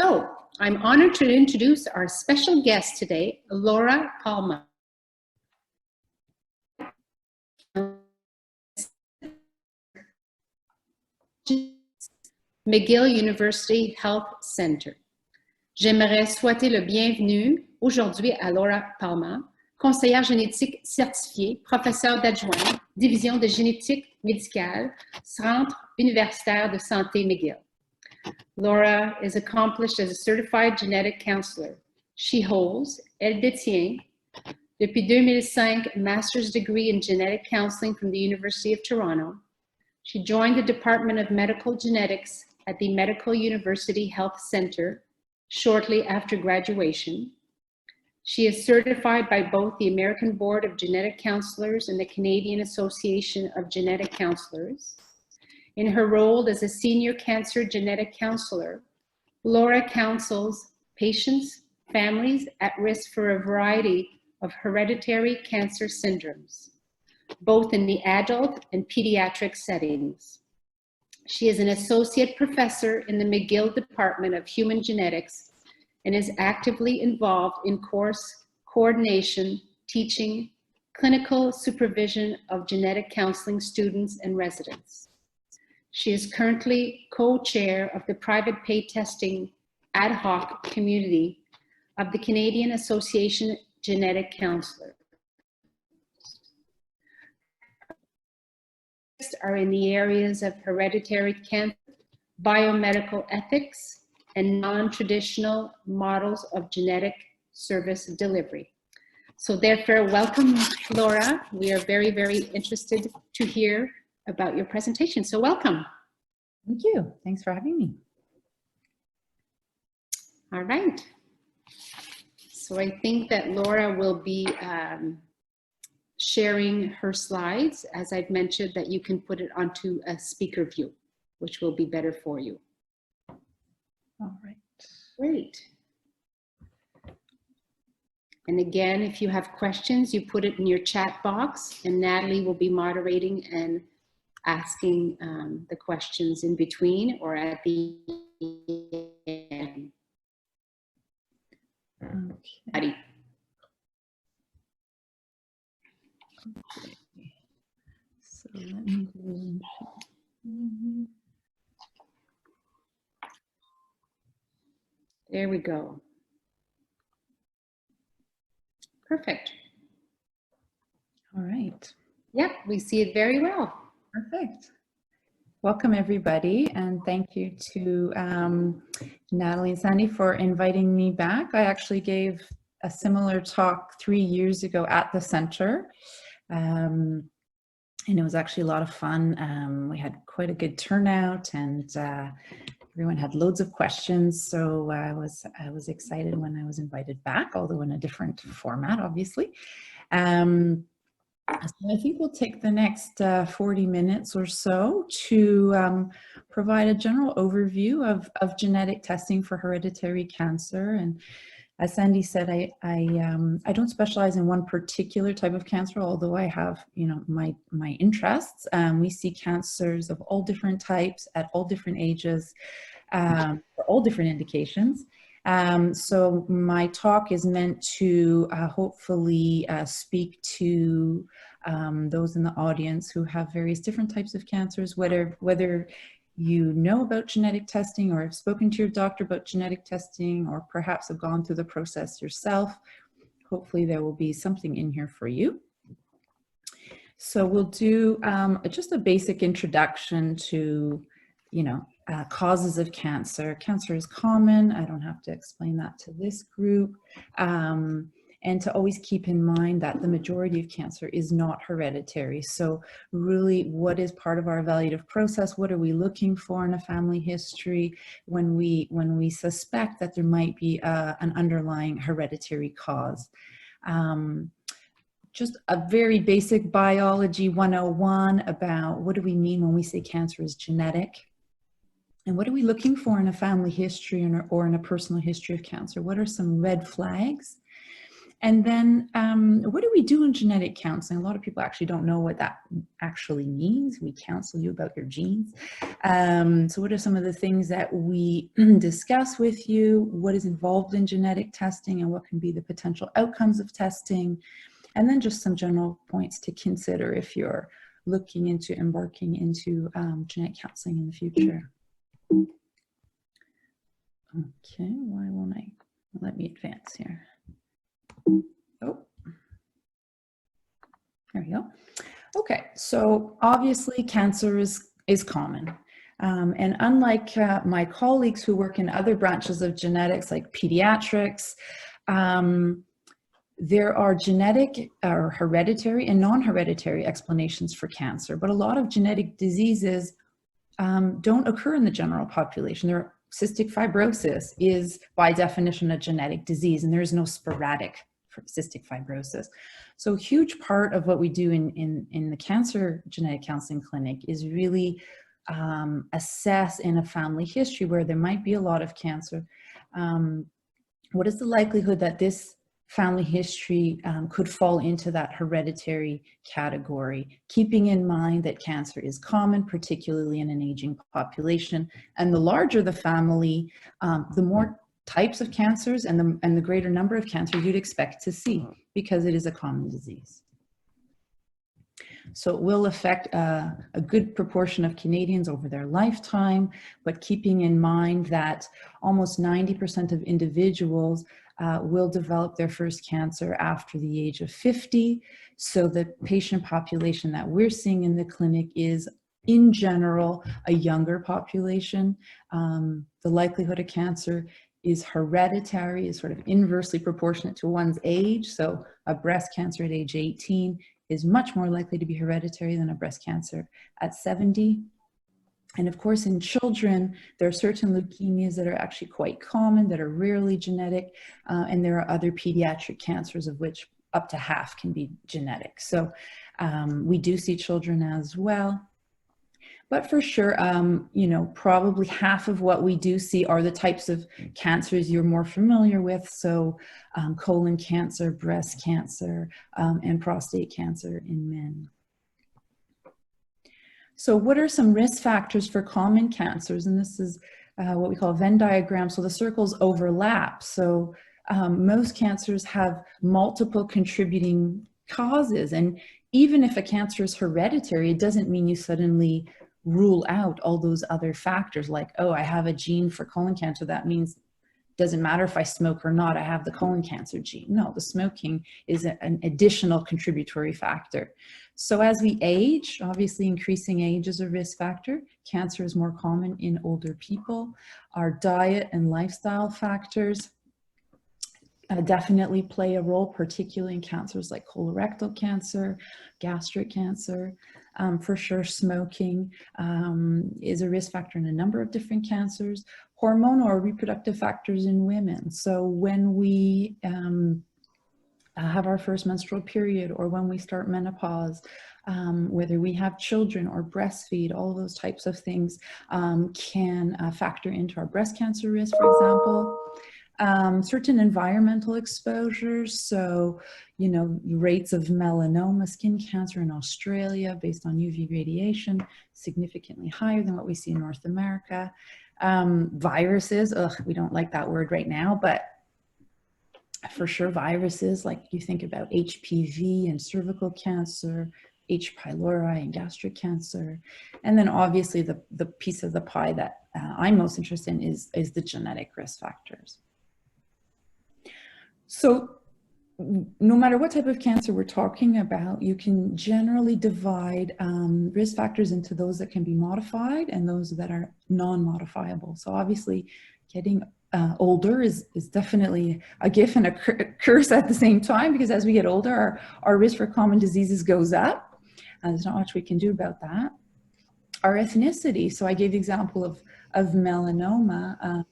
So I'm honored to introduce our special guest today, Laura Palma. McGill University Health Center. J'aimerais souhaiter le bienvenu aujourd'hui à Laura Palma, conseillère génétique certifiée, professeure d'adjoint, division de génétique médicale, Centre universitaire de santé McGill. Laura is accomplished as a certified genetic counselor. She holds, elle détient, depuis 2005, a master's degree in genetic counseling from the University of Toronto. She joined the Department of Medical Genetics at the Medical University Health Center shortly after graduation. She is certified by both the American Board of Genetic Counselors and the Canadian Association of Genetic Counselors. In her role as a senior cancer genetic counselor, Laura counsels patients, families at risk for a variety of hereditary cancer syndromes, both in the adult and pediatric settings. She is an associate professor in the McGill Department of Human Genetics and is actively involved in course coordination, teaching, clinical supervision of genetic counseling students and residents. She is currently co-chair of the private pay testing ad hoc community of the Canadian Association of Genetic Counselors. Are in the areas of hereditary cancer, biomedical ethics, and non-traditional models of genetic service delivery. So therefore, welcome, Laura. We are very, very interested to hear about your presentation. So welcome. Thank you. Thanks for having me. All right. So I think that Laura will be sharing her slides. As I've mentioned, that you can put it onto a speaker view, which will be better for you. All right. Great. And again, if you have questions, you put it in your chat box, and Natalie will be moderating and asking the questions in between or at the end. Okay. So let me do. There we go. Perfect. All right. Yep, we see it very well. Perfect. Welcome, everybody, and thank you to Natalie and Sandy for inviting me back. I actually gave a similar talk 3 years ago at the center, and it was actually a lot of fun. We had quite a good turnout, and everyone had loads of questions, so I was excited when I was invited back, although in a different format, obviously. So I think we'll take the next 40 minutes or so to provide a general overview of genetic testing for hereditary cancer. And as Sandy said, I don't specialize in one particular type of cancer, although I have, you know, my interests. We see cancers of all different types at all different ages for all different indications. So my talk is meant to hopefully speak to those in the audience who have various different types of cancers, whether you know about genetic testing or have spoken to your doctor about genetic testing, or perhaps have gone through the process yourself. Hopefully there will be something in here for you. So we'll do just a basic introduction to, you know, causes of cancer. Cancer is common. I don't have to explain that to this group. And to always keep in mind that the majority of cancer is not hereditary. So really, what is part of our evaluative process? What are we looking for in a family history when we suspect that there might be an underlying hereditary cause? Just a very basic biology 101 about what do we mean when we say cancer is genetic? And what are we looking for in a family history or in a personal history of cancer? What are some red flags? And then what do we do in genetic counseling? A lot of people actually don't know what that actually means. We counsel you about your genes. So what are some of the things that we discuss with you? What is involved in genetic testing and what can be the potential outcomes of testing? And then just some general points to consider if you're looking into embarking into genetic counseling in the future. Okay, why won't I? Let me advance here. Oh, there we go. Okay, so obviously cancer is common. And unlike my colleagues who work in other branches of genetics like pediatrics, there are genetic or hereditary and non-hereditary explanations for cancer, but a lot of genetic diseases don't occur in the general population. Cystic fibrosis is by definition a genetic disease, and there is no sporadic cystic fibrosis. So a huge part of what we do in the cancer genetic counseling clinic is really assess in a family history where there might be a lot of cancer. What is the likelihood that this family history could fall into that hereditary category, keeping in mind that cancer is common, particularly in an aging population. And the larger the family, the more types of cancers and the greater number of cancers you'd expect to see, because it is a common disease. So it will affect a good proportion of Canadians over their lifetime, but keeping in mind that almost 90% of individuals will develop their first cancer after the age of 50. So the patient population that we're seeing in the clinic is, in general, a younger population. The likelihood of cancer is hereditary, is sort of inversely proportionate to one's age. So a breast cancer at age 18 is much more likely to be hereditary than a breast cancer at 70. And of course, in children, there are certain leukemias that are actually quite common, that are rarely genetic, and there are other pediatric cancers of which up to half can be genetic. So we do see children as well. But for sure, you know, probably half of what we do see are the types of cancers you're more familiar with. So colon cancer, breast cancer, and prostate cancer in men. So what are some risk factors for common cancers? And this is what we call a Venn diagram. So the circles overlap. So most cancers have multiple contributing causes. And even if a cancer is hereditary, it doesn't mean you suddenly rule out all those other factors like, oh, I have a gene for colon cancer. That means doesn't matter if I smoke or not, I have the colon cancer gene. No, the smoking is an additional contributory factor. So as we age, obviously increasing age is a risk factor. Cancer is more common in older people. Our diet and lifestyle factors definitely play a role, particularly in cancers like colorectal cancer, gastric cancer. For sure, smoking is a risk factor in a number of different cancers. Hormonal or reproductive factors in women. So when we have our first menstrual period or when we start menopause, whether we have children or breastfeed, all of those types of things can factor into our breast cancer risk, for example. Certain environmental exposures, so, you know, rates of melanoma, skin cancer in Australia based on UV radiation, significantly higher than what we see in North America. Viruses, we don't like that word right now, but for sure viruses, like you think about HPV and cervical cancer, H. pylori and gastric cancer. And then obviously the piece of the pie that I'm most interested in is the genetic risk factors. So no matter what type of cancer we're talking about, you can generally divide risk factors into those that can be modified and those that are non-modifiable. So obviously getting older is definitely a gift and a curse at the same time, because as we get older, our risk for common diseases goes up. There's not much we can do about that. Our ethnicity, so I gave the example of melanoma.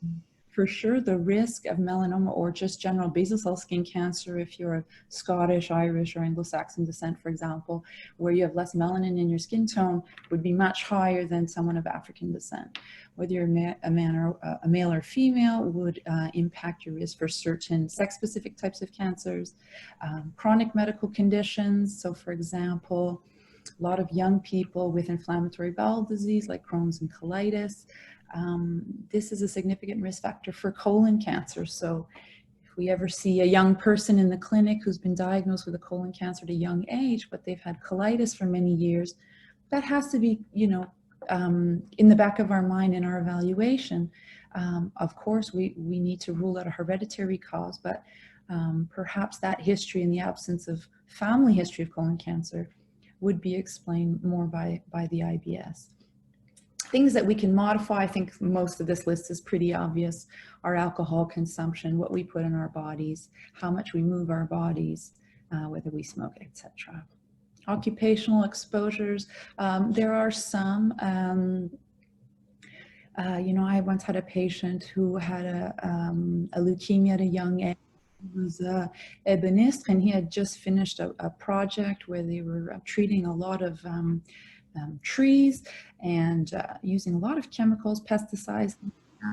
For sure, the risk of melanoma or just general basal cell skin cancer, if you're of Scottish, Irish, or Anglo-Saxon descent, for example, where you have less melanin in your skin tone, would be much higher than someone of African descent. Whether you're a male or female would impact your risk for certain sex-specific types of cancers, chronic medical conditions. So, for example, a lot of young people with inflammatory bowel disease like Crohn's and colitis. This is a significant risk factor for colon cancer. So if we ever see a young person in the clinic who's been diagnosed with a colon cancer at a young age, but they've had colitis for many years, that has to be, in the back of our mind in our evaluation. Of course, we need to rule out a hereditary cause, but perhaps that history in the absence of family history of colon cancer would be explained more by the IBS. Things that we can modify, I think most of this list is pretty obvious. Our alcohol consumption, what we put in our bodies, how much we move our bodies, whether we smoke, etc. Occupational exposures, there are some. I once had a patient who had a leukemia at a young age. He was an ebonist, and he had just finished a project where they were treating a lot of trees and using a lot of chemicals, pesticides.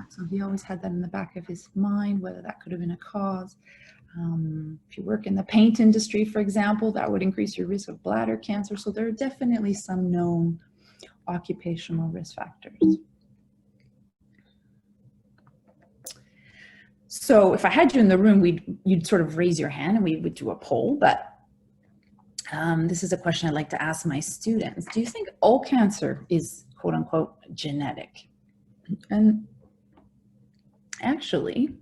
So he always had that in the back of his mind, whether that could have been a cause. If you work in the paint industry, for example, that would increase your risk of bladder cancer. So there are definitely some known occupational risk factors. So if I had you in the room, you'd sort of raise your hand and we would do a poll, but this is a question I like to ask my students. Do you think all cancer is quote unquote genetic? And actually,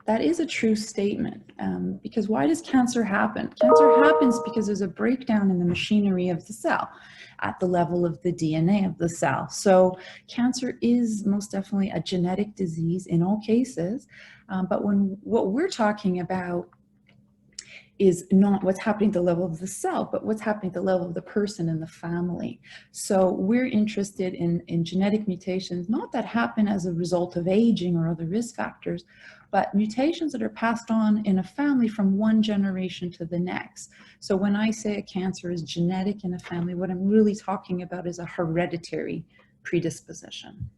that is a true statement, because why does cancer happen? Cancer happens because there's a breakdown in the machinery of the cell at the level of the DNA of the cell. So cancer is most definitely a genetic disease in all cases, but what we're talking about is not what's happening at the level of the cell, but what's happening at the level of the person and the family. So we're interested in genetic mutations, not that happen as a result of aging or other risk factors, but mutations that are passed on in a family from one generation to the next. So when I say a cancer is genetic in a family, what I'm really talking about is a hereditary predisposition.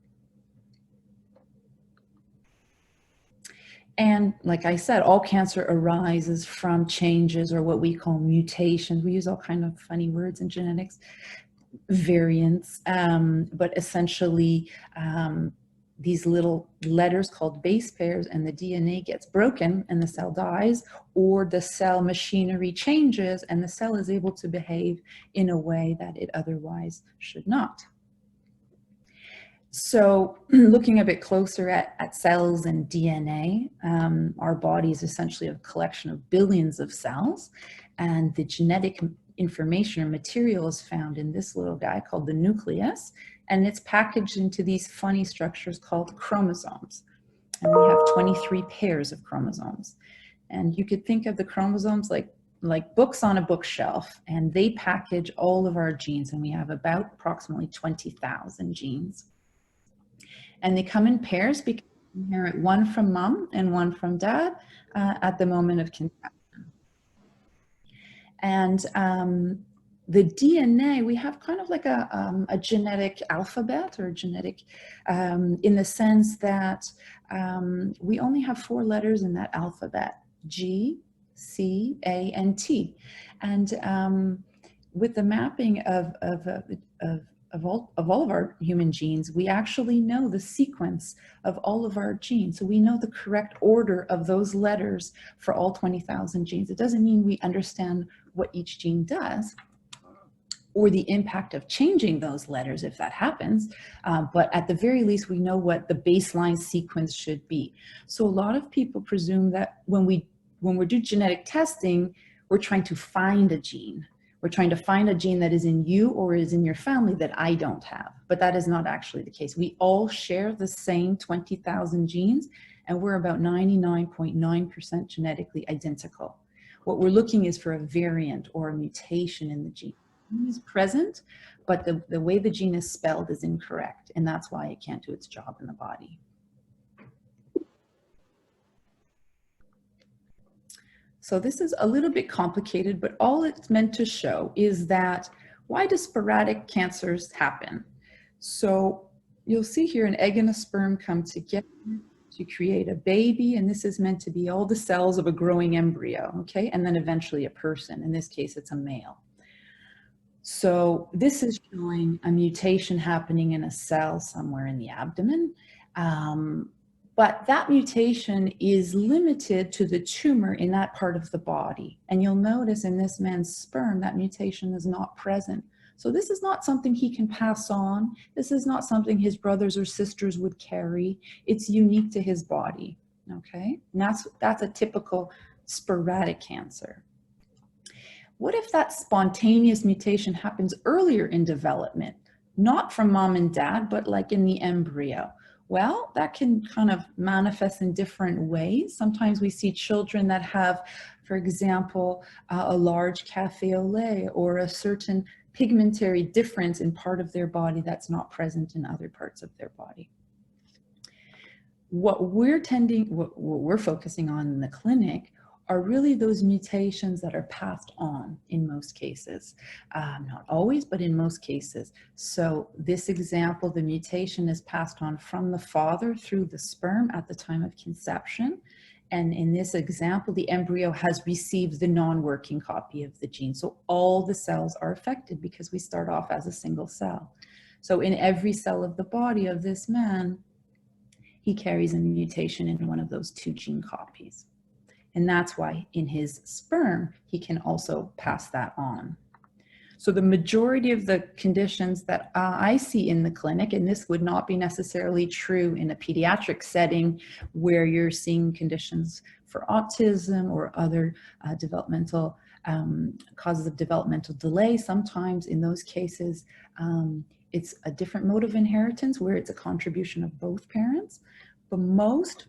And like I said, all cancer arises from changes or what we call mutations. We use all kind of funny words in genetics, variants, but essentially these little letters called base pairs, and the DNA gets broken and the cell dies, or the cell machinery changes and the cell is able to behave in a way that it otherwise should not. So looking a bit closer at cells and DNA, our body is essentially a collection of billions of cells, and the genetic information or material is found in this little guy called the nucleus, and it's packaged into these funny structures called chromosomes. And we have 23 pairs of chromosomes. And you could think of the chromosomes like books on a bookshelf, and they package all of our genes, and we have about approximately 20,000 genes. And they come in pairs because we inherit one from mom and one from dad at the moment of conception. And the DNA, we have kind of like a genetic alphabet or genetic, in the sense that we only have 4 letters in that alphabet: G, C, A, and T. And with the mapping of all of our human genes, we actually know the sequence of all of our genes. So we know the correct order of those letters for all 20,000 genes. It doesn't mean we understand what each gene does or the impact of changing those letters if that happens, but at the very least we know what the baseline sequence should be. So a lot of people presume that when we do genetic testing, we're trying to find a gene. We're trying to find a gene that is in you or is in your family that I don't have, but that is not actually the case. We all share the same 20,000 genes, and we're about 99.9% genetically identical. What we're looking is for a variant or a mutation in the gene. The gene is present, but the way the gene is spelled is incorrect, and that's why it can't do its job in the body. So this is a little bit complicated, but all it's meant to show is that why do sporadic cancers happen? So you'll see here an egg and a sperm come together to create a baby, and this is meant to be all the cells of a growing embryo, okay? And then eventually a person. In this case, it's a male. So this is showing a mutation happening in a cell somewhere in the abdomen. But that mutation is limited to the tumor in that part of the body. And you'll notice in this man's sperm, that mutation is not present. So this is not something he can pass on. This is not something his brothers or sisters would carry. It's unique to his body, okay? And that's a typical sporadic cancer. What if that spontaneous mutation happens earlier in development, not from mom and dad, but like in the embryo? Well, that can kind of manifest in different ways. Sometimes we see children that have, for example, a large cafe au lait or a certain pigmentary difference in part of their body that's not present in other parts of their body. What we're focusing on in the clinic are really those mutations that are passed on in most cases. Not always, but in most cases. So this example, the mutation is passed on from the father through the sperm at the time of conception. And in this example, the embryo has received the non-working copy of the gene. So all the cells are affected because we start off as a single cell. So in every cell of the body of this man, he carries a mutation in one of those 2 gene copies. And that's why in his sperm, he can also pass that on. So the majority of the conditions that I see in the clinic, and this would not be necessarily true in a pediatric setting where you're seeing conditions for autism or other developmental causes of developmental delay. Sometimes in those cases, it's a different mode of inheritance where it's a contribution of both parents. But most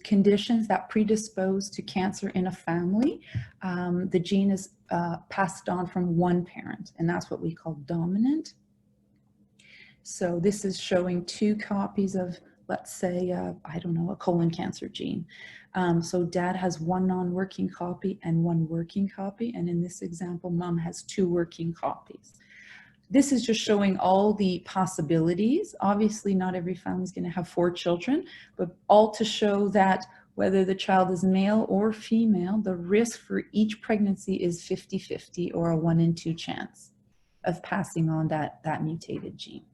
conditions that predispose to cancer in a family, the gene is passed on from one parent, and that's what we call dominant. So this is showing 2 copies of, let's say, I don't know, a colon cancer gene. So dad has 1 non-working copy and 1 working copy, and in this example, mom has 2 working copies. This is just showing all the possibilities. Obviously, not every family is going to have 4 children, but all to show that whether the child is male or female, the risk for each pregnancy is 50-50 or a 1 in 2 chance of passing on that mutated gene.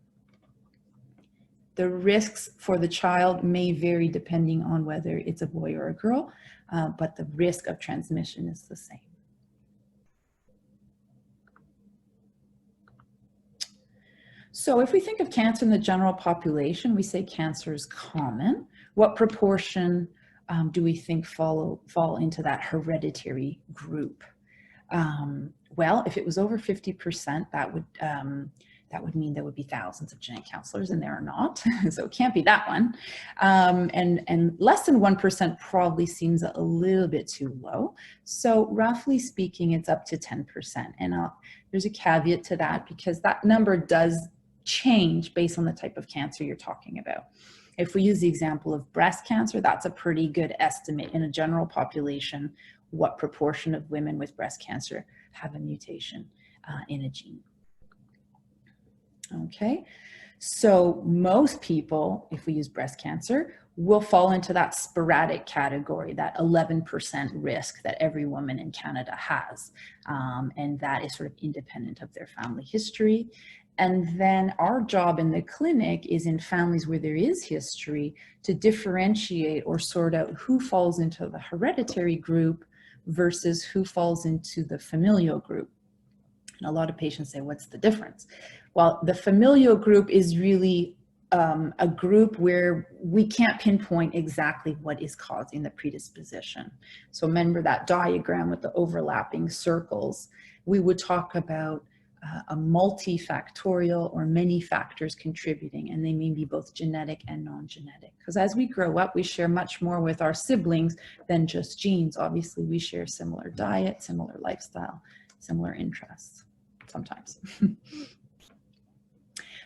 The risks for the child may vary depending on whether it's a boy or a girl, but the risk of transmission is the same. So if we think of cancer in the general population, we say cancer is common. What proportion do we think fall into that hereditary group? Well, if it was over 50%, that would mean there would be thousands of genetic counselors, and there are not, so it can't be that one. And less than 1% probably seems a little bit too low. So roughly speaking, it's up to 10%. And there's a caveat to that because that number does change based on the type of cancer you're talking about. If we use the example of breast cancer, that's a pretty good estimate in a general population, what proportion of women with breast cancer have a mutation in a gene. Okay, so most people, if we use breast cancer, will fall into that sporadic category, that 11% risk that every woman in Canada has. And that is sort of independent of their family history. And then our job in the clinic is in families where there is history to differentiate or sort out who falls into the hereditary group versus who falls into the familial group. And a lot of patients say, what's the difference? Well, the familial group is really a group where we can't pinpoint exactly what is causing the predisposition. So remember that diagram with the overlapping circles. We would talk about a multifactorial or many factors contributing, and they may be both genetic and non-genetic. Because as we grow up, we share much more with our siblings than just genes. Obviously, we share similar diet, similar lifestyle, similar interests, sometimes.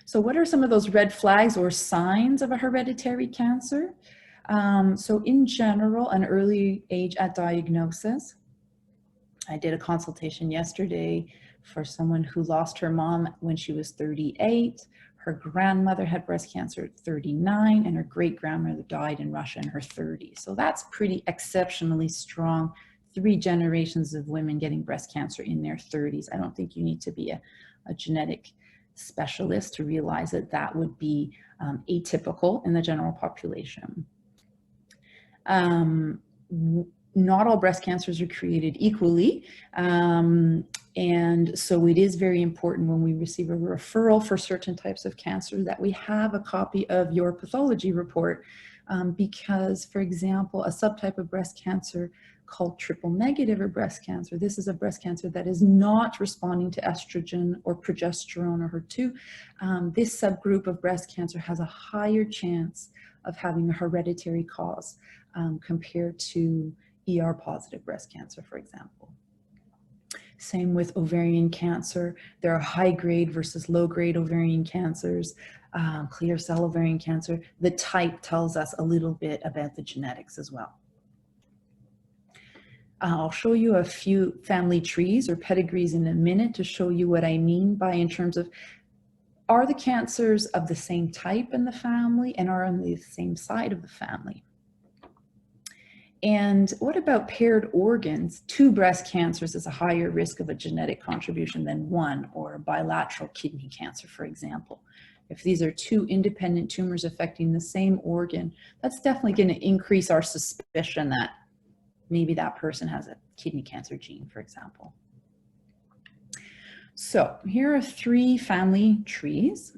So what are some of those red flags or signs of a hereditary cancer? So in general, an early age at diagnosis, I did a consultation yesterday for someone who lost her mom when she was 38. Her grandmother had breast cancer at 39, and her great-grandmother died in Russia in her 30s. So that's pretty exceptionally strong. 3 generations of women getting breast cancer in their 30s. I don't think you need to be a genetic specialist to realize that that would be atypical in the general population. Not all breast cancers are created equally. And so it is very important when we receive a referral for certain types of cancer that we have a copy of your pathology report, because, for example, a subtype of breast cancer called triple negative or breast cancer, this is a breast cancer that is not responding to estrogen or progesterone or HER2. This subgroup of breast cancer has a higher chance of having a hereditary cause compared to ER positive breast cancer, for example. Same with ovarian cancer. There are high-grade versus low-grade ovarian cancers, clear cell ovarian cancer. The type tells us a little bit about the genetics as well. I'll show you a few family trees or pedigrees in a minute to show you what I mean by in terms of, are the cancers of the same type in the family and are on the same side of the family? And what about paired organs? 2 breast cancers is a higher risk of a genetic contribution than 1, or bilateral kidney cancer, for example. If these are 2 independent tumors affecting the same organ, that's definitely going to increase our suspicion that maybe that person has a kidney cancer gene, for example. So here are 3 family trees.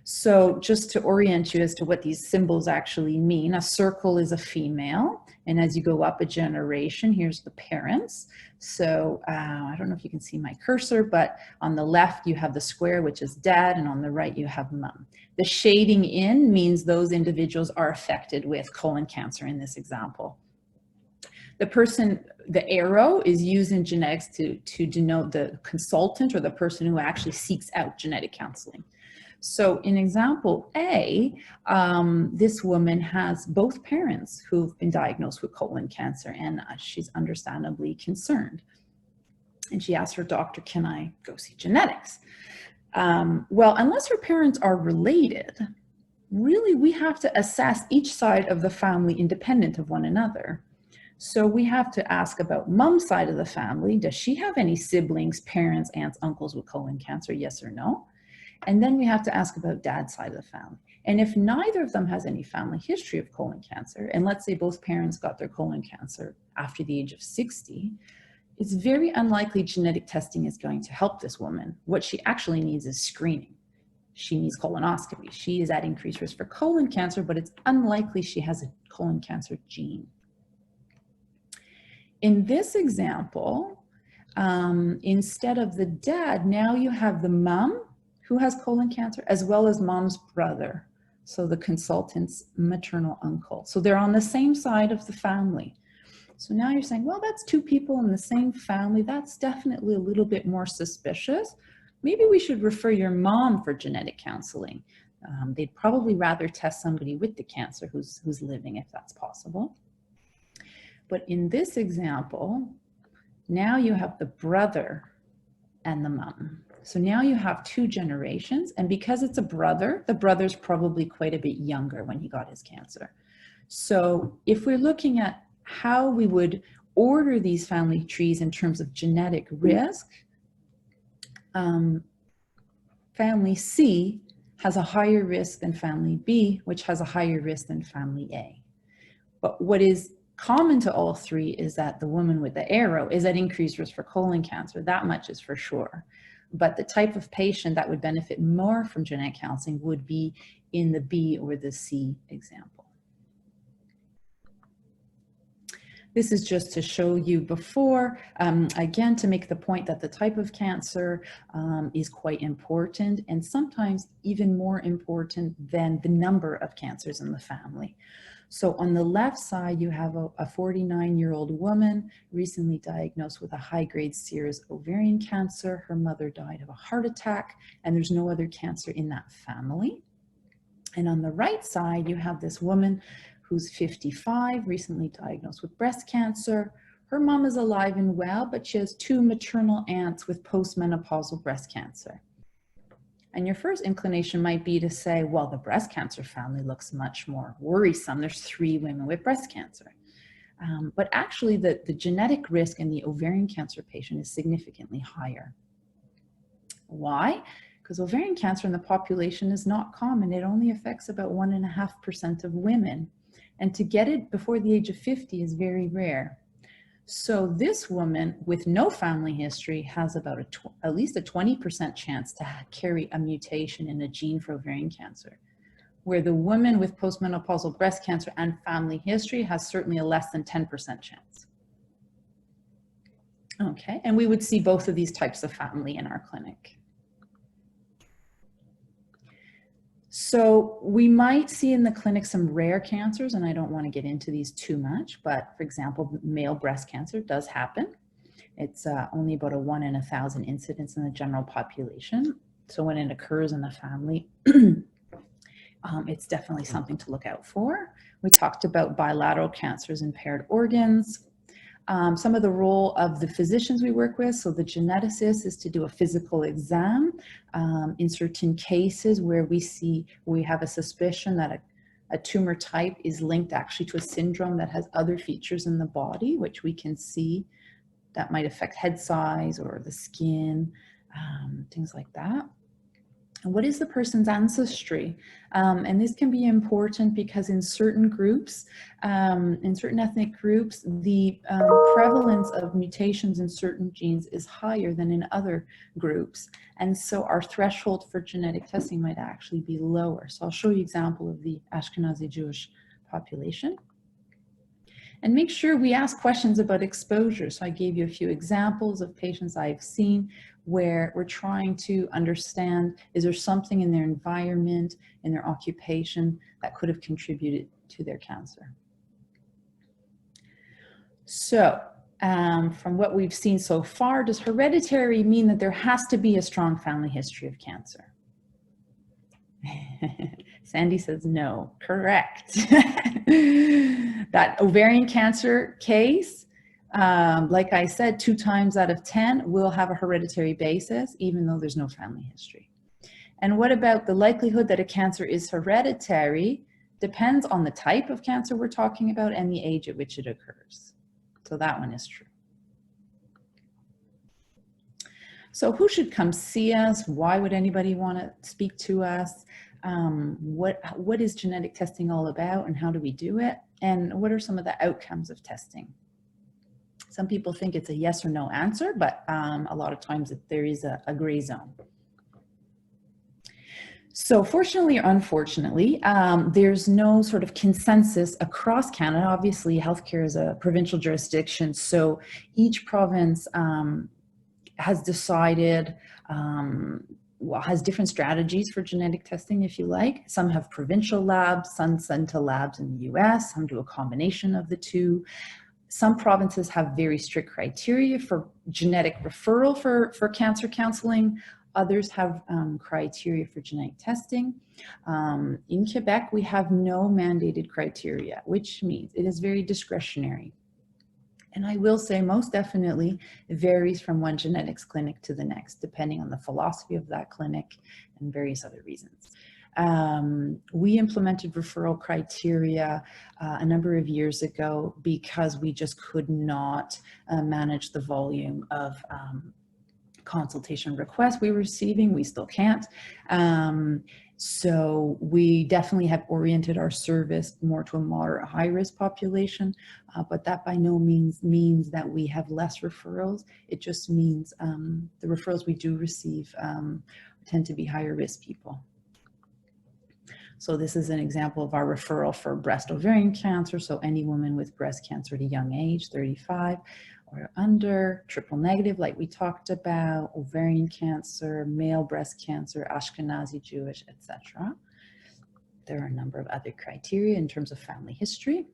So just to orient you as to what these symbols actually mean, a circle is a female, and as you go up a generation, here's the parents. So I don't know if you can see my cursor, but on the left you have the square, which is dad, and on the right you have mom. The shading in means those individuals are affected with colon cancer in this example. The person, the arrow is used in genetics to denote the consultant or the person who actually seeks out genetic counseling. So in example A, this woman has both parents who've been diagnosed with colon cancer, and she's understandably concerned. And she asked her doctor, can I go see genetics? Well, unless her parents are related, really we have to assess each side of the family independent of one another. So we have to ask about mom's side of the family. Does she have any siblings, parents, aunts, uncles with colon cancer? Yes or no? And then we have to ask about dad's side of the family. And if neither of them has any family history of colon cancer, and let's say both parents got their colon cancer after the age of 60, it's very unlikely genetic testing is going to help this woman. What she actually needs is screening. She needs colonoscopy. She is at increased risk for colon cancer, but it's unlikely she has a colon cancer gene. In this example, instead of the dad, now you have the mom who has colon cancer, as well as mom's brother, so the consultant's maternal uncle. So they're on the same side of the family. So now you're saying, well, that's 2 people in the same family. That's definitely a little bit more suspicious. Maybe we should refer your mom for genetic counseling. They'd probably rather test somebody with the cancer who's living, if that's possible. But in this example, now you have the brother and the mom. So now you have 2 generations, and because it's a brother, the brother's probably quite a bit younger when he got his cancer. So if we're looking at how we would order these family trees in terms of genetic risk, family C has a higher risk than family B, which has a higher risk than family A. But what is common to all 3 is that the woman with the arrow is at increased risk for colon cancer. That much is for sure. But the type of patient that would benefit more from genetic counseling would be in the B or the C example. This is just to show you before, again, to make the point that the type of cancer is quite important, and sometimes even more important than the number of cancers in the family. So on the left side, you have a 49-year-old woman recently diagnosed with a high-grade serous ovarian cancer. Her mother died of a heart attack, and there's no other cancer in that family. And on the right side, you have this woman who's 55, recently diagnosed with breast cancer. Her mom is alive and well, but she has 2 maternal aunts with postmenopausal breast cancer. And your first inclination might be to say, well, the breast cancer family looks much more worrisome. There's 3 women with breast cancer. But actually, the genetic risk in the ovarian cancer patient is significantly higher. Why? Because ovarian cancer in the population is not common. It only affects about 1.5% of women. And to get it before the age of 50 is very rare. So this woman with no family history has about at least a 20% chance to carry a mutation in a gene for ovarian cancer, where the woman with postmenopausal breast cancer and family history has certainly a less than 10% chance. Okay, and we would see both of these types of family in our clinic. So we might see in the clinic some rare cancers, and I don't want to get into these too much, but for example, male breast cancer does happen. It's only about a 1 in 1,000 incidence in the general population. So when it occurs in the family, it's definitely something to look out for. We talked about bilateral cancers and paired organs. Some of the role of the physicians we work with, so the geneticist is to do a physical exam in certain cases where we have a suspicion that a tumor type is linked actually to a syndrome that has other features in the body, which we can see that might affect head size or the skin, things like that. And what is the person's ancestry? And this can be important because in certain groups, in certain ethnic groups, the prevalence of mutations in certain genes is higher than in other groups. And so our threshold for genetic testing might actually be lower. So I'll show you an example of the Ashkenazi Jewish population. And make sure we ask questions about exposure. So I gave you a few examples of patients I've seen where we're trying to understand, is there something in their environment, in their occupation that could have contributed to their cancer? So from what we've seen so far, does hereditary mean that there has to be a strong family history of cancer? Sandy says no. Correct. That ovarian cancer case, like I said, 2 times out of 10 will have a hereditary basis, even though there's no family history. And what about the likelihood that a cancer is hereditary? Depends on the type of cancer we're talking about and the age at which it occurs. So that one is true. So who should come see us? Why would anybody want to speak to us? What is genetic testing all about and how do we do it? And what are some of the outcomes of testing? Some people think it's a yes or no answer, but a lot of times there is a gray zone. So fortunately or unfortunately, there's no sort of consensus across Canada. Obviously, healthcare is a provincial jurisdiction, so each province has decided, has different strategies for genetic testing, if you like. Some have provincial labs, some send to labs in the US, some do a combination of the two. Some provinces have very strict criteria for genetic referral for cancer counseling. Others have criteria for genetic testing. In Quebec, we have no mandated criteria, which means it is very discretionary. And I will say most definitely it varies from one genetics clinic to the next, depending on the philosophy of that clinic and various other reasons. We implemented referral criteria a number of years ago because we just could not manage the volume of consultation requests we were receiving. We still can't. So we definitely have oriented our service more to a moderate high-risk population, but that by no means means that we have less referrals. It just means the referrals we do receive tend to be higher risk people. So this is an example of our referral for breast ovarian cancer. So any woman with breast cancer at a young age, 35 or under, triple negative like we talked about, ovarian cancer, male breast cancer, Ashkenazi Jewish, etc. There are a number of other criteria in terms of family history.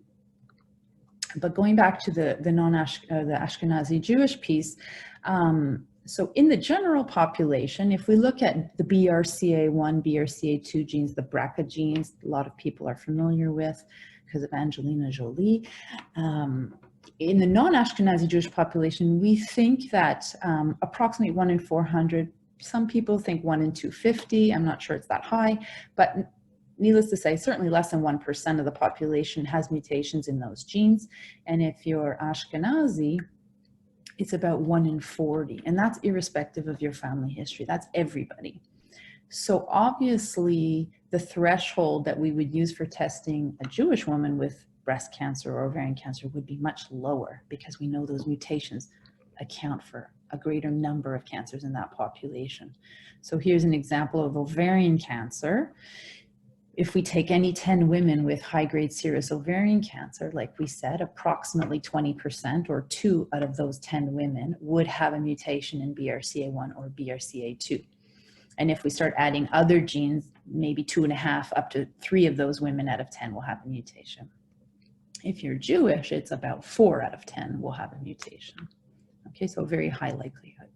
But going back to the Ashkenazi Jewish piece, so in the general population, if we look at the BRCA1, BRCA2 genes, the BRCA genes, a lot of people are familiar with because of Angelina Jolie. in the non-Ashkenazi Jewish population, we think that approximately 1 in 400, some people think 1 in 250, I'm not sure it's that high, but needless to say, certainly less than 1% of the population has mutations in those genes. And if you're Ashkenazi, it's about 1 in 40, and that's irrespective of your family history. That's everybody. So obviously, the threshold that we would use for testing a Jewish woman with breast cancer or ovarian cancer would be much lower, because we know those mutations account for a greater number of cancers in that population. So here's an example of ovarian cancer. If we take any 10 women with high-grade serous ovarian cancer, like we said, approximately 20% or 2 out of those 10 women would have a mutation in BRCA1 or BRCA2. And if we start adding other genes, maybe 2.5 up to 3 of those women out of 10 will have a mutation. If you're Jewish, it's about 4 out of 10 will have a mutation. Okay, so very high likelihood.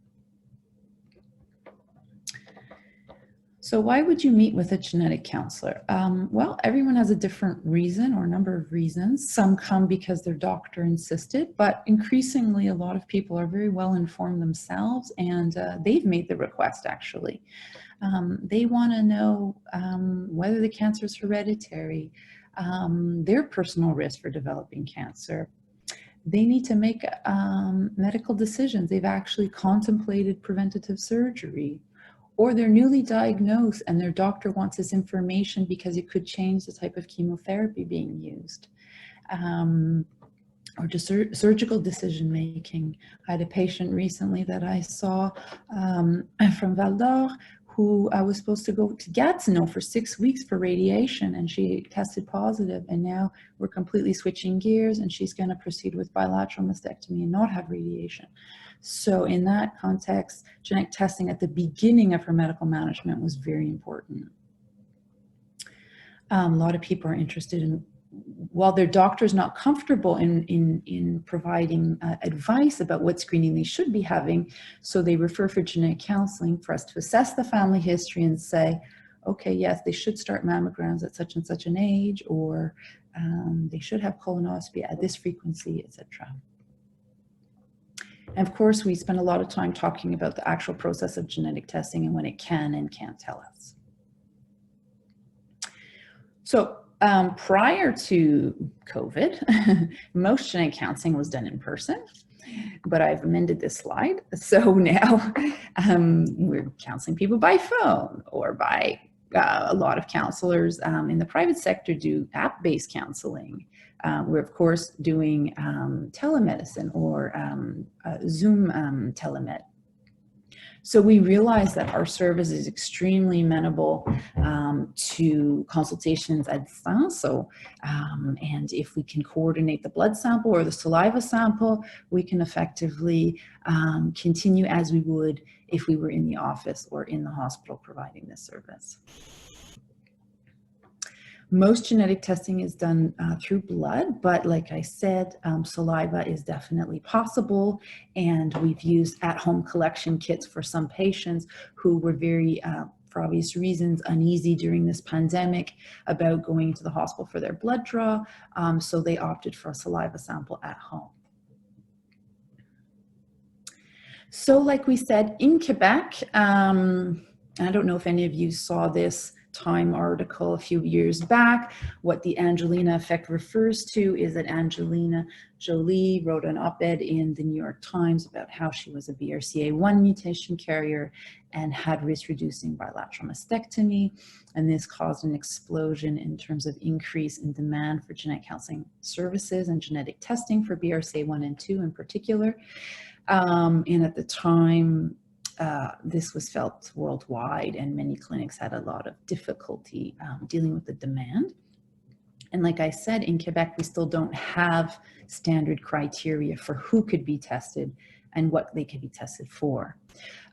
So why would you meet with a genetic counselor? Well, everyone has a different reason or a number of reasons. Some come because their doctor insisted, but increasingly a lot of people are very well informed themselves, and they've made the request actually. They want to know whether the cancer is hereditary, their personal risk for developing cancer. They need to make medical decisions. They've actually contemplated preventative surgery. Or they're newly diagnosed and their doctor wants this information because it could change the type of chemotherapy being used. Or just surgical decision making. I had a patient recently that I saw from Val d'Or who was supposed to go to Gatineau for 6 weeks for radiation, and she tested positive, and now we're completely switching gears and she's going to proceed with bilateral mastectomy and not have radiation. So in that context, genetic testing at the beginning of her medical management was very important. A lot of people are interested in, while their doctor is not comfortable in providing advice about what screening they should be having, so they refer for genetic counseling for us to assess the family history and say, okay, yes, they should start mammograms at such and such an age, or they should have colonoscopy at this frequency, etc. And of course, we spend a lot of time talking about the actual process of genetic testing and when it can and can't tell us. So prior to COVID, most genetic counseling was done in person, but I've amended this slide. So now we're counseling people by phone or by a lot of counselors in the private sector do app-based counseling. We're of course doing telemedicine or Zoom telemed. So we realize that our service is extremely amenable to consultations at distance. So, and if we can coordinate the blood sample or the saliva sample, we can effectively continue as we would if we were in the office or in the hospital providing this service. Most genetic testing is done through blood, but like I said, saliva is definitely possible, and we've used at-home collection kits for some patients who were very, for obvious reasons, uneasy during this pandemic about going to the hospital for their blood draw, so they opted for a saliva sample at home. So like we said, in Quebec, I don't know if any of you saw this Time article a few years back. What the Angelina effect refers to is that Angelina Jolie wrote an op-ed in the New York Times about how she was a BRCA1 mutation carrier and had risk-reducing bilateral mastectomy, and this caused an explosion in terms of increase in demand for genetic counseling services and genetic testing for BRCA1 and 2 in particular. And at the time, this was felt worldwide, and many clinics had a lot of difficulty dealing with the demand. And like I said, in Quebec, we still don't have standard criteria for who could be tested and what they could be tested for.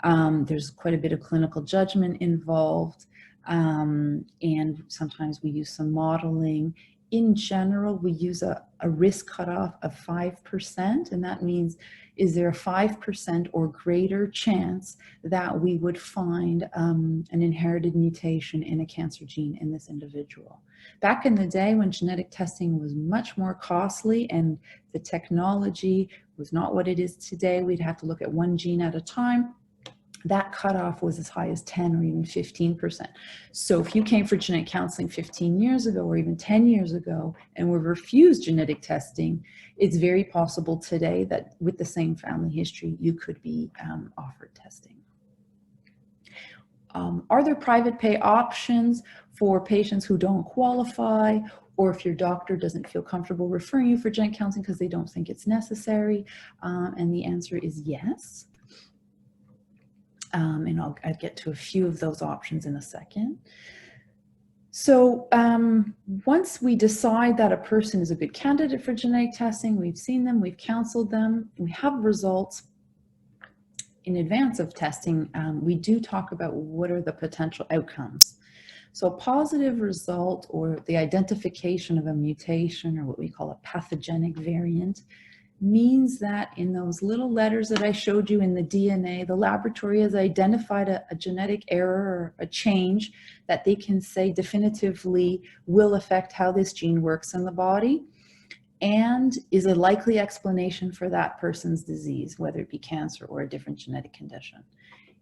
There's quite a bit of clinical judgment involved, and sometimes we use some modeling in general, we use a risk cutoff of 5%, and that means, is there a 5% or greater chance that we would find an inherited mutation in a cancer gene in this individual? Back in the day when genetic testing was much more costly and the technology was not what it is today, we'd have to look at one gene at a time. That cutoff was as high as 10 or even 15%. So if you came for genetic counseling 15 years ago or even 10 years ago and were refused genetic testing, it's very possible today that with the same family history, you could be offered testing. Are there private pay options for patients who don't qualify, or if your doctor doesn't feel comfortable referring you for genetic counseling because they don't think it's necessary? And the answer is yes. And I'll get to a few of those options in a second. So once we decide that a person is a good candidate for genetic testing, we've seen them, we've counseled them, we have results. In advance of testing, we do talk about what are the potential outcomes. So a positive result, or the identification of a mutation, or what we call a pathogenic variant, means that in those little letters that I showed you in the DNA, the laboratory has identified a genetic error or a change that they can say definitively will affect how this gene works in the body and is a likely explanation for that person's disease, whether it be cancer or a different genetic condition.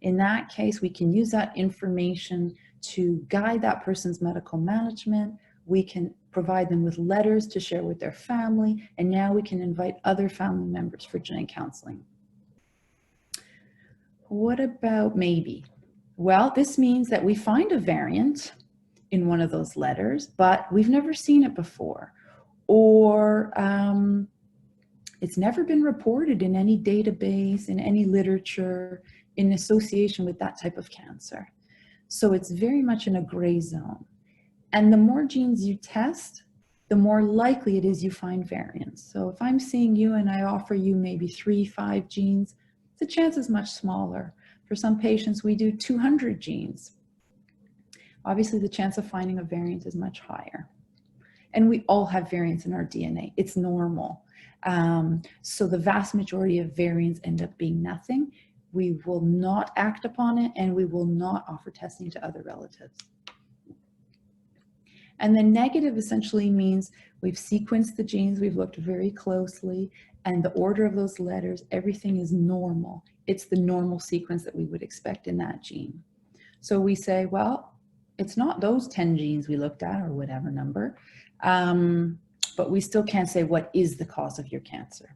In that case, we can use that information to guide that person's medical management. We can provide them with letters to share with their family, and now we can invite other family members for genetic counseling. What about maybe? Well, this means that we find a variant in one of those letters, but we've never seen it before, or it's never been reported in any database, in any literature, in association with that type of cancer. So it's very much in a gray zone. And the more genes you test, the more likely it is you find variants. So if I'm seeing you and I offer you maybe 3-5 genes, the chance is much smaller. For some patients, we do 200 genes. Obviously, the chance of finding a variant is much higher. And we all have variants in our DNA. It's normal. So the vast majority of variants end up being nothing. We will not act upon it, and we will not offer testing to other relatives. And the negative essentially means we've sequenced the genes, we've looked very closely, and the order of those letters, everything is normal. It's the normal sequence that we would expect in that gene. So we say, well, it's not those 10 genes we looked at, or whatever number, but we still can't say what is the cause of your cancer.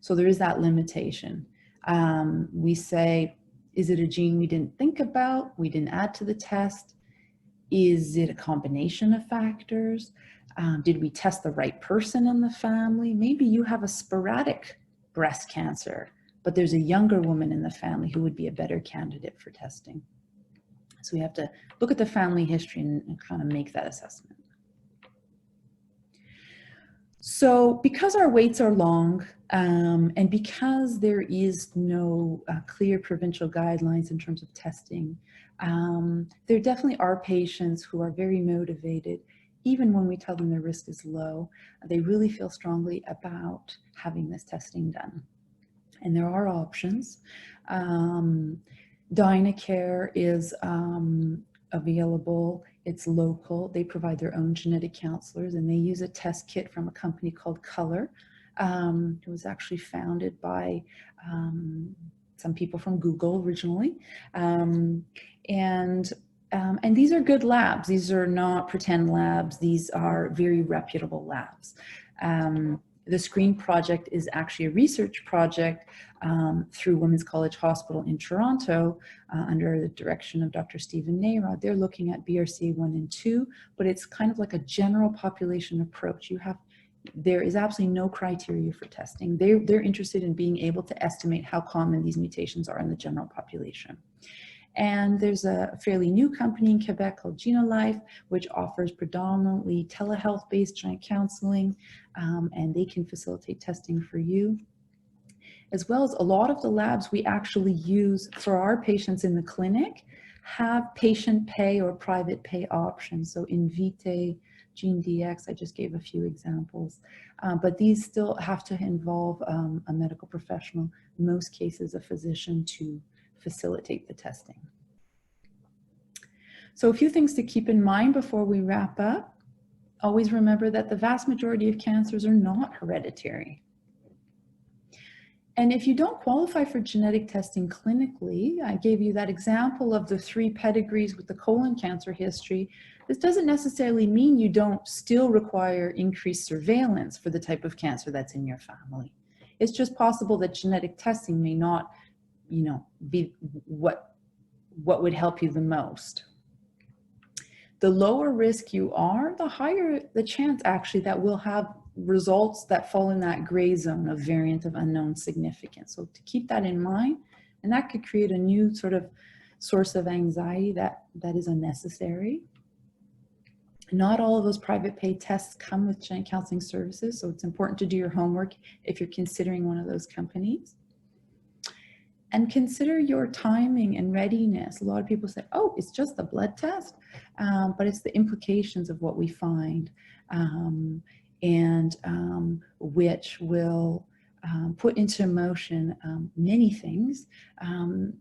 So there is that limitation. We say, is it a gene we didn't think about, we didn't add to the test? Is it a combination of factors? Did we test the right person in the family? Maybe you have a sporadic breast cancer, but there's a younger woman in the family who would be a better candidate for testing. So we have to look at the family history and kind of make that assessment. So because our waits are long, and because there is no clear provincial guidelines in terms of testing, there definitely are patients who are very motivated. Even when we tell them their risk is low, they really feel strongly about having this testing done. And there are options. DynaCare is available. It's local. They provide their own genetic counselors, and they use a test kit from a company called Color. It was actually founded by some people from Google originally. And these are good labs. These are not pretend labs. These are very reputable labs. The SCREEN project is actually a research project through Women's College Hospital in Toronto under the direction of Dr. Stephen Nayrod. They're looking at BRCA1 and 2, but it's kind of like a general population approach. There is absolutely no criteria for testing. They're interested in being able to estimate how common these mutations are in the general population. And there's a fairly new company in Quebec called Genolife, which offers predominantly telehealth-based genetic counseling, and they can facilitate testing for you. As well as a lot of the labs we actually use for our patients in the clinic have patient pay or private pay options. So Invitae, GeneDx, I just gave a few examples. But these still have to involve a medical professional, in most cases a physician, to facilitate the testing. So a few things to keep in mind before we wrap up. Always remember that the vast majority of cancers are not hereditary. And if you don't qualify for genetic testing clinically, I gave you that example of the 3 pedigrees with the colon cancer history. This doesn't necessarily mean you don't still require increased surveillance for the type of cancer that's in your family. It's just possible that genetic testing may not, be what would help you the most. The lower risk you are, the higher the chance actually that we'll have results that fall in that gray zone of variant of unknown significance. So to keep that in mind, and that could create a new sort of source of anxiety that is unnecessary. Not all of those private paid tests come with genetic counseling services, so it's important to do your homework if you're considering one of those companies. And consider your timing and readiness. A lot of people say, oh, it's just a blood test, but it's the implications of what we find, which will put into motion many things,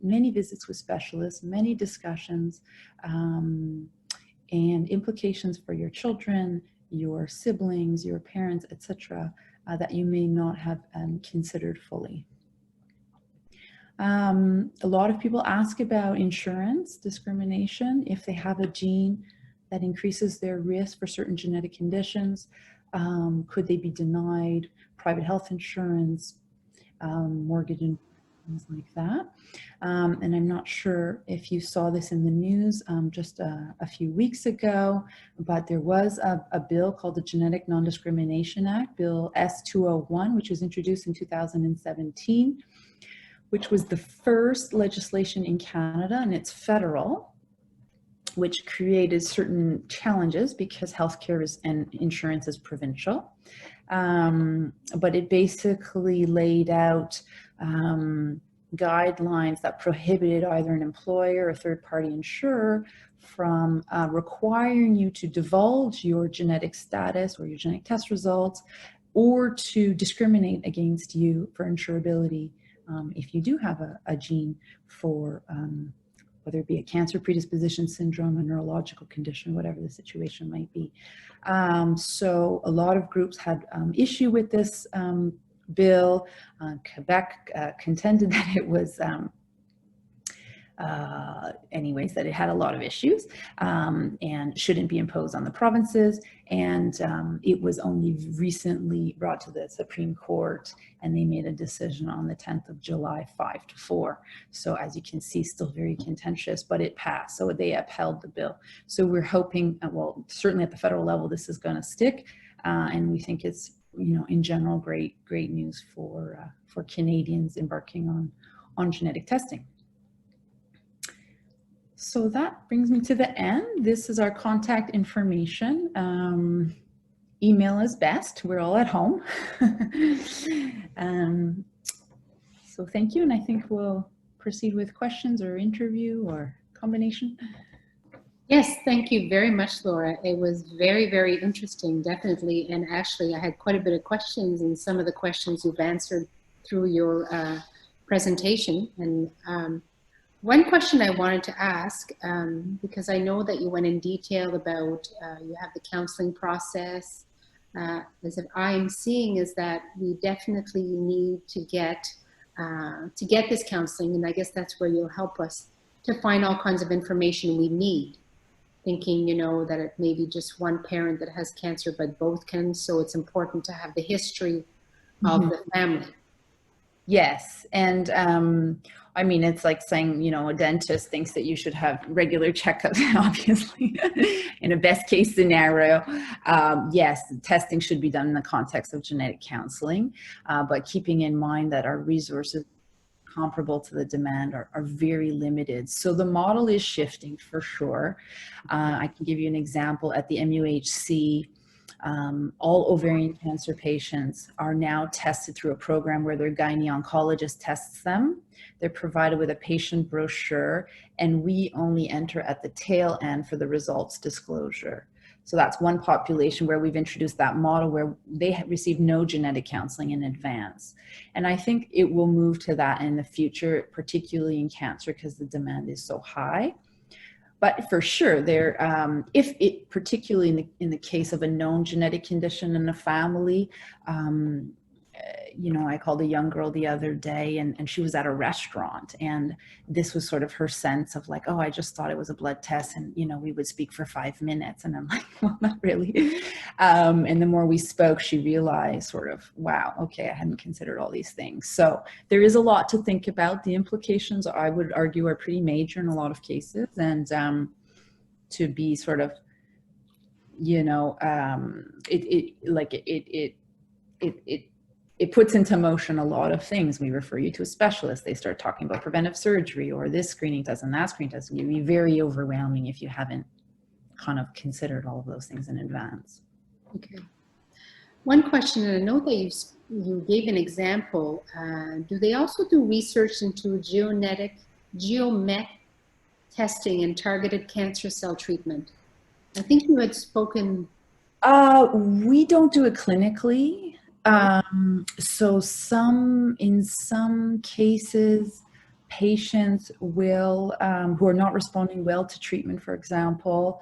many visits with specialists, many discussions, and implications for your children, your siblings, your parents, etc., that you may not have considered fully. A lot of people ask about insurance discrimination. If they have a gene that increases their risk for certain genetic conditions, could they be denied private health insurance, mortgage, and things like that? And I'm not sure if you saw this in the news just a few weeks ago, but there was a bill called the Genetic Non-Discrimination Act, Bill S-201, which was introduced in 2017, which was the first legislation in Canada, and it's federal, which created certain challenges because healthcare and insurance is provincial. But it basically laid out guidelines that prohibited either an employer or a third-party insurer from requiring you to divulge your genetic status or your genetic test results, or to discriminate against you for insurability if you do have a gene for whether it be a cancer predisposition syndrome, a neurological condition, whatever the situation might be. So a lot of groups had issue with this bill. Quebec contended that it was, anyways, that it had a lot of issues and shouldn't be imposed on the provinces. And it was only recently brought to the Supreme Court, and they made a decision on the 10th of July, 5-4. So as you can see, still very contentious, but it passed. So they upheld the bill. So we're hoping, well, certainly at the federal level, this is going to stick. And we think it's, in general, great news for Canadians embarking on genetic testing. So that brings me to the end. This is our contact information. Email is best. We're all at home. So thank you, and I think we'll proceed with questions or interview or combination. Yes, thank you very much, Laura. It was very, very interesting, definitely. And actually, I had quite a bit of questions, and some of the questions you've answered through your presentation. And one question I wanted to ask, because I know that you went in detail about you have the counseling process. As if I'm seeing is that we definitely need to get this counseling, and I guess that's where you'll help us to find all kinds of information we need. Thinking, that it may be just one parent that has cancer, but both can. So it's important to have the history of the family. Yes, and I mean, it's like saying, a dentist thinks that you should have regular checkups, obviously. In a best case scenario, yes, testing should be done in the context of genetic counseling, but keeping in mind that our resources comparable to the demand are very limited. So the model is shifting for sure. I can give you an example. At the MUHC, all ovarian cancer patients are now tested through a program where their gyne-oncologist tests them. They're provided with a patient brochure, and we only enter at the tail end for the results disclosure. So that's one population where we've introduced that model where they receive no genetic counseling in advance. And I think it will move to that in the future, particularly in cancer, because the demand is so high. But for sure, if it, particularly in the case of a known genetic condition in a family, you know, I called a young girl the other day and she was at a restaurant, and this was sort of her sense of like, oh, I just thought it was a blood test, and, you know, we would speak for 5 minutes. And I'm like, well, not really. And the more we spoke, she realized sort of, wow, okay, I hadn't considered all these things. So there is a lot to think about. The implications, I would argue, are pretty major in a lot of cases. And to be sort of, you know, it puts into motion a lot of things. We refer you to a specialist. They start talking about preventive surgery or this screening test and that screening test. It can be very overwhelming if you haven't kind of considered all of those things in advance. Okay. One question, and I know that you gave an example. Do they also do research into geomet testing and targeted cancer cell treatment? I think you had spoken. We don't do it clinically. So in some cases, patients will, who are not responding well to treatment, for example,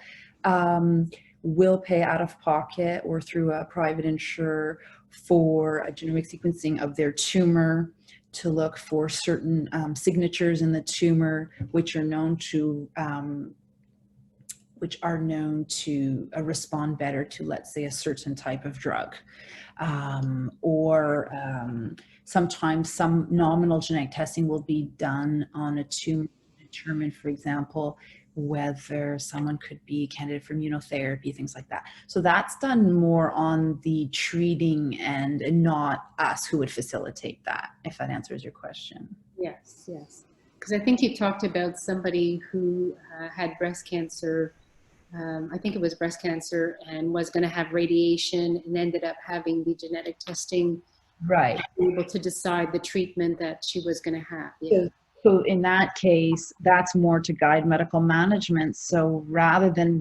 will pay out of pocket or through a private insurer for a genomic sequencing of their tumor to look for certain signatures in the tumor, which are known to respond better to, let's say, a certain type of drug. Sometimes some nominal genetic testing will be done on a tumor to determine, for example, whether someone could be a candidate for immunotherapy, things like that. So that's done more on the treating end and not us who would facilitate that, if that answers your question. Yes, yes. Because I think you talked about somebody who had breast cancer. I think it was breast cancer, and was going to have radiation and ended up having the genetic testing, right, able to decide the treatment that she was going to have. Yeah. So in that case, that's more to guide medical management. So rather than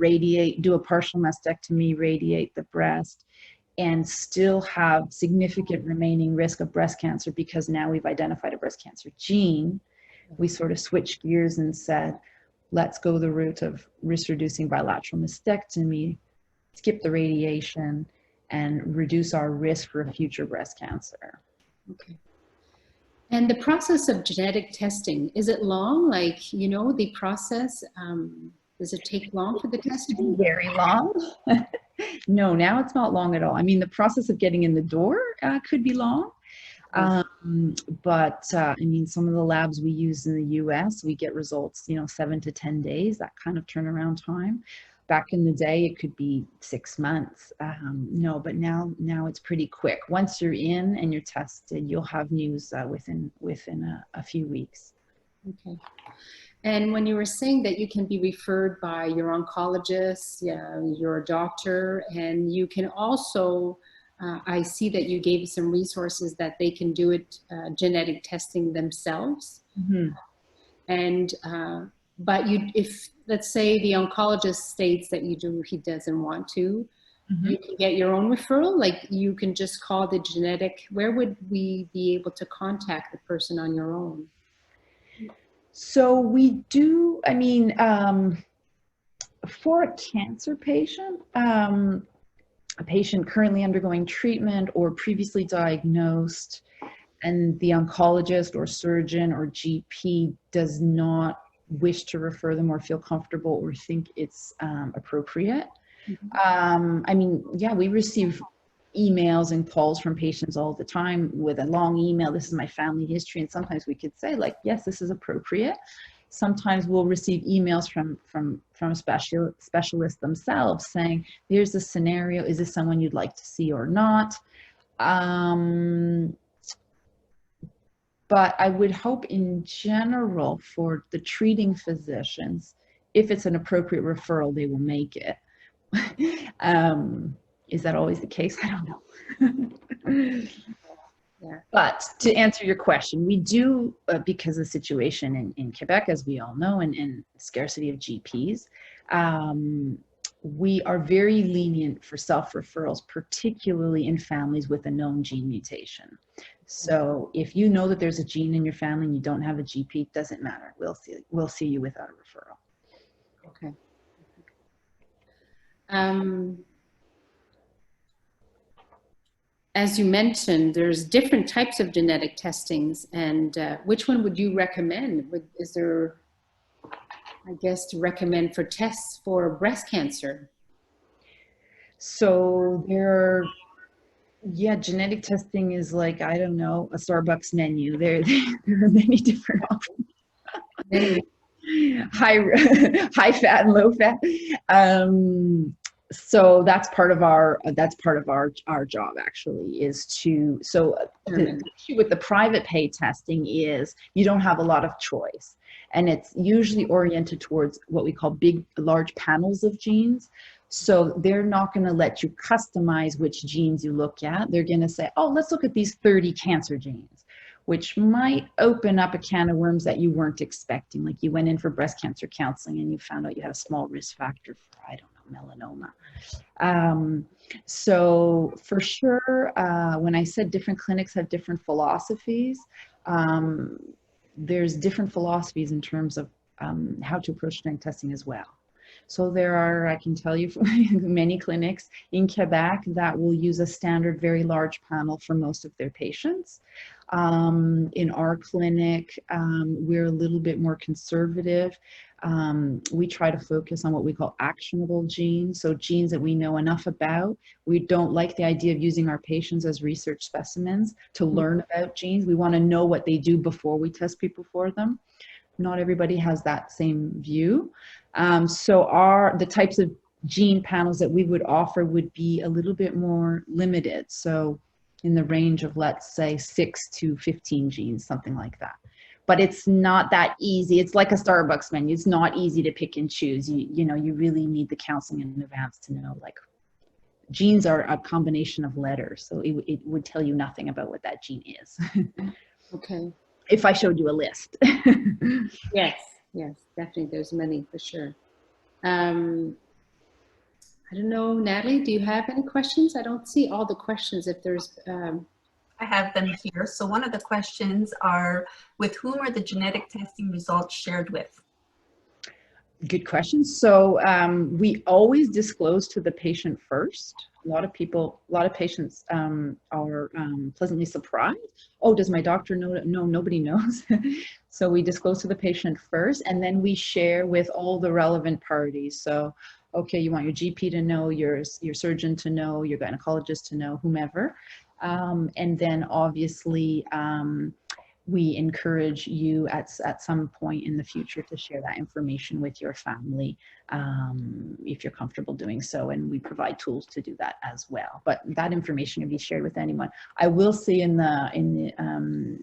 do a partial mastectomy, radiate the breast, and still have significant remaining risk of breast cancer because now we've identified a breast cancer gene, we sort of switched gears and said, let's go the route of risk-reducing bilateral mastectomy, skip the radiation, and reduce our risk for future breast cancer. Okay. And the process of genetic testing, is it long? Like, you know, the process, does it take long for the testing? Very long. No, now it's not long at all. I mean, the process of getting in the door could be long. I mean, some of the labs we use in the US, we get results, you know, 7 to 10 days, that kind of turnaround time. Back in the day, it could be 6 months. No, but now it's pretty quick. Once you're in and you're tested, you'll have news within a few weeks. Okay. And when you were saying that you can be referred by your oncologist, your doctor, and you can also, I see that you gave some resources that they can do it, genetic testing themselves. Mm-hmm. And, but if, let's say the oncologist states that he doesn't want to, mm-hmm. you can get your own referral. Like, you can just call the genetic, where would we be able to contact the person on your own? So we do, I mean, for a cancer patient, a patient currently undergoing treatment or previously diagnosed, and the oncologist or surgeon or GP does not wish to refer them or feel comfortable or think it's appropriate. Mm-hmm. I mean, yeah, we receive emails and calls from patients all the time with a long email. This is my family history. And sometimes we could say, like, yes, this is appropriate. Sometimes we'll receive emails from specialists themselves saying, here's the scenario. Is this someone you'd like to see or not? But I would hope in general for the treating physicians, if it's an appropriate referral, they will make it. Is that always the case? I don't know. Yeah. But to answer your question, we do, because of the situation in Quebec, as we all know, and scarcity of GPs, we are very lenient for self-referrals, particularly in families with a known gene mutation. So if you know that there's a gene in your family and you don't have a GP, it doesn't matter. We'll see you without a referral. Okay. As you mentioned, there's different types of genetic testings, and which one would you recommend? Is there, I guess, to recommend for tests for breast cancer? So yeah, genetic testing is like, I don't know, a Starbucks menu. There are many different options. High fat and low fat. So that's part of our job, actually, is to, so the issue with the private pay testing is you don't have a lot of choice, and it's usually oriented towards what we call large panels of genes. So they're not going to let you customize which genes you look at. They're going to say, oh, let's look at these 30 cancer genes, which might open up a can of worms that you weren't expecting. Like you went in for breast cancer counseling and you found out you had a small risk factor for, I don't know, melanoma. So for sure, when I said different clinics have different philosophies, there's different philosophies in terms of how to approach genetic testing as well. So there are, I can tell you, many clinics in Quebec that will use a standard very large panel for most of their patients. In our clinic, we're a little bit more conservative. We try to focus on what we call actionable genes, so genes that we know enough about. We don't like the idea of using our patients as research specimens to learn about genes. We want to know what they do before we test people for them. Not everybody has that same view. So the types of gene panels that we would offer would be a little bit more limited. So in the range of, let's say, 6 to 15 genes, something like that. But it's not that easy. It's like a Starbucks menu. It's not easy to pick and choose. You know, you really need the counseling in advance to know, like, genes are a combination of letters. So it would tell you nothing about what that gene is. Okay. If I showed you a list. Yes, definitely. There's many for sure. I don't know, Natalie, do you have any questions? I don't see all the questions. If there's... I have them here. So one of the questions are, with whom are the genetic testing results shared with? Good question. So we always disclose to the patient first. A lot of patients are pleasantly surprised. Oh, does my doctor know? No, nobody knows. So we disclose to the patient first, and then we share with all the relevant parties. So, okay, you want your GP to know, your surgeon to know, your gynecologist to know, whomever. And then obviously, we encourage you at some point in the future to share that information with your family if you're comfortable doing so, and we provide tools to do that as well. But that information can be shared with anyone. I will say in the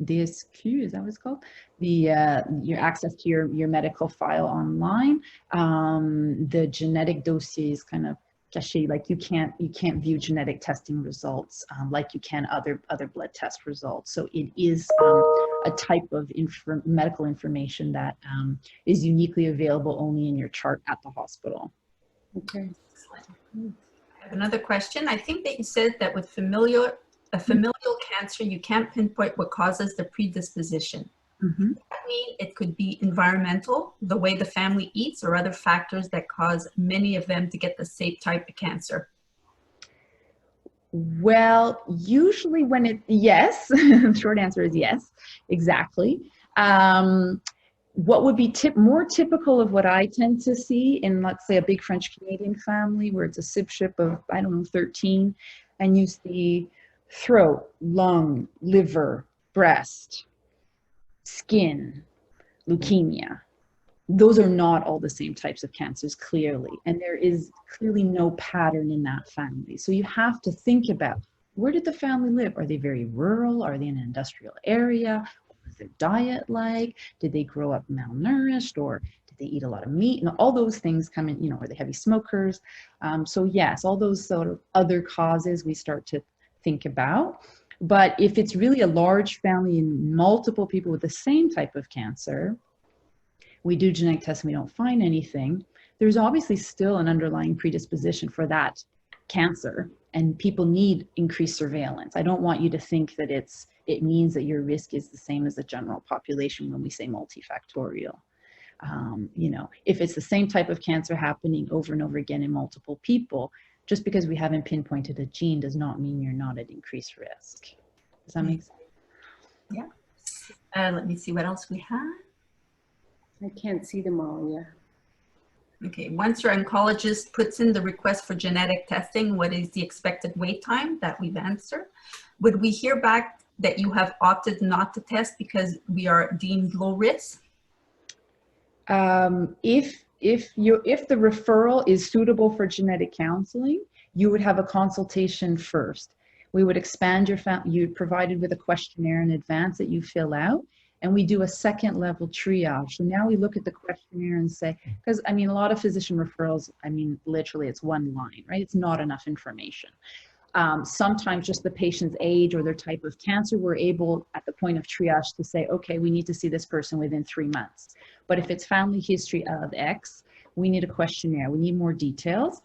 DSQ, is that what it's called? Your access to your medical file online, the genetic dossier is kind of caché, like you can't view genetic testing results like you can other blood test results. So it is a type of medical information that is uniquely available only in your chart at the hospital. Okay. I have another question. I think that you said that with familial cancer, you can't pinpoint what causes the predisposition. Mm-hmm. Does that mean it could be environmental, the way the family eats, or other factors that cause many of them to get the same type of cancer? Well, usually yes, short answer is yes, exactly. What would be more typical of what I tend to see in, let's say, a big French Canadian family where it's a sibship of, I don't know, 13, and you see throat, lung, liver, breast, skin, leukemia. Those are not all the same types of cancers, clearly. And there is clearly no pattern in that family. So you have to think about, where did the family live? Are they very rural? Are they in an industrial area? What was their diet like? Did they grow up malnourished, or did they eat a lot of meat? And all those things come in, are they heavy smokers? So yes, all those sort of other causes we start to think about. But if it's really a large family and multiple people with the same type of cancer, we do genetic tests and we don't find anything, there's obviously still an underlying predisposition for that cancer, and people need increased surveillance. I don't want you to think that it means that your risk is the same as the general population when we say multifactorial. You know, if it's the same type of cancer happening over and over again in multiple people, just because we haven't pinpointed a gene does not mean you're not at increased risk. Does that make sense? Yeah. Let me see what else we have. I can't see them all, yeah. Okay, once your oncologist puts in the request for genetic testing, what is the expected wait time? That we've answered. Would we hear back that you have opted not to test because we are deemed low risk? If the referral is suitable for genetic counseling, you would have a consultation first. We would expand you'd provided with a questionnaire in advance that you fill out, and we do a second level triage. So now we look at the questionnaire and say, because I mean, a lot of physician referrals, I mean, literally it's one line, right? It's not enough information. Sometimes just the patient's age or their type of cancer, we're able at the point of triage to say, okay, we need to see this person within 3 months. But if it's family history of X, we need a questionnaire, we need more details.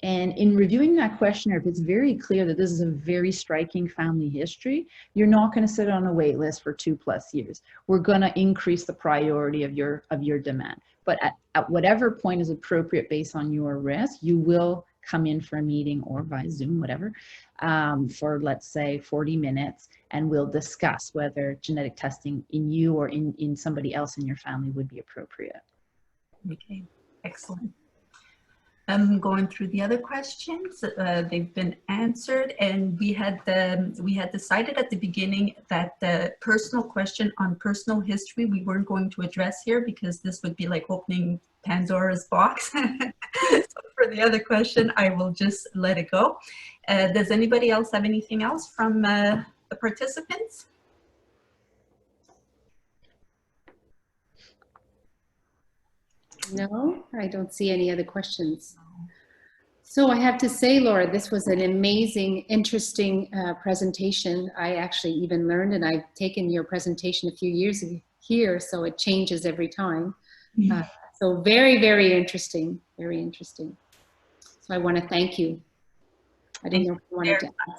And in reviewing that questionnaire, if it's very clear that this is a very striking family history, you're not going to sit on a wait list for 2+ years. We're going to increase the priority of your demand. But at whatever point is appropriate based on your risk, you will come in for a meeting or by Zoom, whatever, for let's say 40 minutes, and we'll discuss whether genetic testing in you or in somebody else in your family would be appropriate. Okay, excellent. I'm going through the other questions. They've been answered, and we had decided at the beginning that the personal question on personal history we weren't going to address here because this would be like opening Pandora's box. So for the other question, I will just let it go. Does anybody else have anything else from the participants? No, I don't see any other questions. So I have to say, Laura, this was an amazing, interesting presentation. I actually even learned, and I've taken your presentation a few years here, so it changes every time. So very, very interesting, very interesting. So I want to thank you. I don't know if you wanted to ask.